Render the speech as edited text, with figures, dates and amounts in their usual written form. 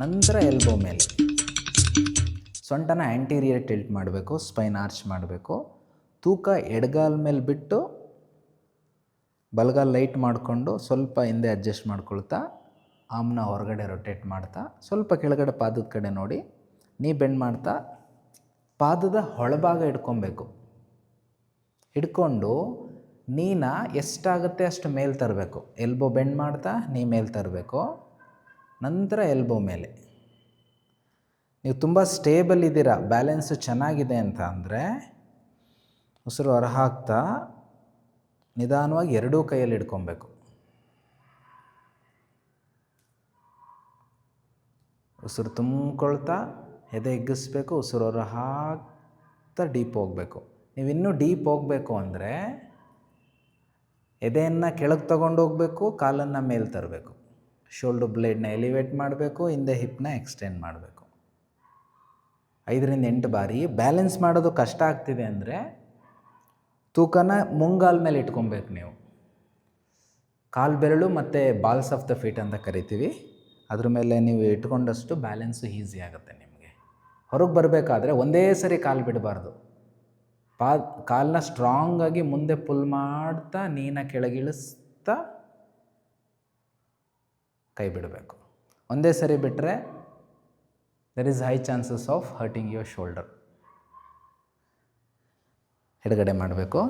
ನಂತರ ಎಲ್ಬೋ ಮೇಲೆ. ಸೊಂಟನ anterior tilt ಮಾಡಬೇಕು, ಸ್ಪೈನ್ ಆರ್ಚ್ ಮಾಡಬೇಕು. ತೂಕ ಎಡಗಾಲ ಮೇಲೆ ಬಿಟ್ಟು ಬಲಗಾಲ ಲೈಟ್ ಮಾಡಿಕೊಂಡು ಸ್ವಲ್ಪ ಹಿಂದೆ ಅಡ್ಜಸ್ಟ್ ಮಾಡ್ಕೊಳ್ತಾ ಆಮ್ನ ಹೊರಗಡೆ ರೊಟೇಟ್ ಮಾಡ್ತಾ ಸ್ವಲ್ಪ ಕೆಳಗಡೆ ಪಾದದ ಕಡೆ ನೋಡಿ, ನೀ ಬೆಂಡ್ ಮಾಡ್ತಾ ಪಾದದ ಹೊಳಭಾಗ ಹಿಡ್ಕೊಬೇಕು. ಹಿಡ್ಕೊಂಡು ನೀನ ಎಷ್ಟಾಗುತ್ತೆ ಅಷ್ಟು ಮೇಲೆ ತರಬೇಕು. ಎಲ್ಬೋ ಬೆಂಡ್ ಮಾಡ್ತಾ ನೀ ಮೇಲೆ ತರಬೇಕು. ನಂತರ ಎಲ್ಬೋ ಮೇಲೆ. ನೀವು ತುಂಬ ಸ್ಟೇಬಲ್ ಇದ್ದೀರಾ, ಬ್ಯಾಲೆನ್ಸು ಚೆನ್ನಾಗಿದೆ ಅಂತ ಅಂದರೆ ಉಸಿರು ಹೊರ ಹಾಕ್ತಾ ನಿಧಾನವಾಗಿ ಎರಡೂ ಕೈಯಲ್ಲಿ ಹಿಡ್ಕೊಬೇಕು. ಉಸಿರು ತುಂಬಿಕೊಳ್ತಾ ಎದೆ ಹಿಗ್ಗಿಸ್ಬೇಕು, ಉಸಿರು ಹೊರ ಹಾಕ್ತಾ ಡೀಪ್ ಹೋಗಬೇಕು. ನೀವು ಇನ್ನೂ ಡೀಪ್ ಹೋಗಬೇಕು ಅಂದರೆ ಎದೆಯನ್ನು ಕೆಳಗೆ ತಗೊಂಡು ಹೋಗಬೇಕು, ಕಾಲನ್ನು ಮೇಲೆ ತರಬೇಕು. ಶೋಲ್ಡರ್ ಬ್ಲೇಡ್ನ ಎಲಿವೇಟ್ ಮಾಡಬೇಕು, ಹಿಂದೆ ಹಿಪ್ನ ಎಕ್ಸ್ಟೆಂಡ್ ಮಾಡಬೇಕು. 5ರಿಂದ 8 ಬಾರಿ. ಬ್ಯಾಲೆನ್ಸ್ ಮಾಡೋದು ಕಷ್ಟ ಆಗ್ತಿದೆ ಅಂದರೆ ತೂಕನ ಮುಂಗಾಲ ಮೇಲೆ ಇಟ್ಕೊಬೇಕು. ನೀವು ಕಾಲು ಬೆರಳು ಮತ್ತು ಬಾಲ್ಸ್ ಆಫ್ ದ ಫೀಟ್ ಅಂತ ಕರಿತೀವಿ, ಅದ್ರ ಮೇಲೆ ನೀವು ಇಟ್ಕೊಂಡಷ್ಟು ಬ್ಯಾಲೆನ್ಸು ಈಸಿ ಆಗುತ್ತೆ ನಿಮಗೆ. ಹೊರಗೆ ಬರಬೇಕಾದ್ರೆ ಒಂದೇ ಸರಿ ಕಾಲು ಬಿಡಬಾರ್ದು. ಕಾಲನ್ನ ಸ್ಟ್ರಾಂಗಾಗಿ ಮುಂದೆ ಪುಲ್ ಮಾಡ್ತಾ ನೀನ ಕೆಳಗಿಳಿಸ್ತಾ ಕೈ ಬಿಡಬೇಕು. ಒಂದೇ ಸರಿ ಬಿಟ್ಟರೆ there is high chances of hurting your shoulder. ಎಡಗಡೆ ಮಾಡಬೇಕು.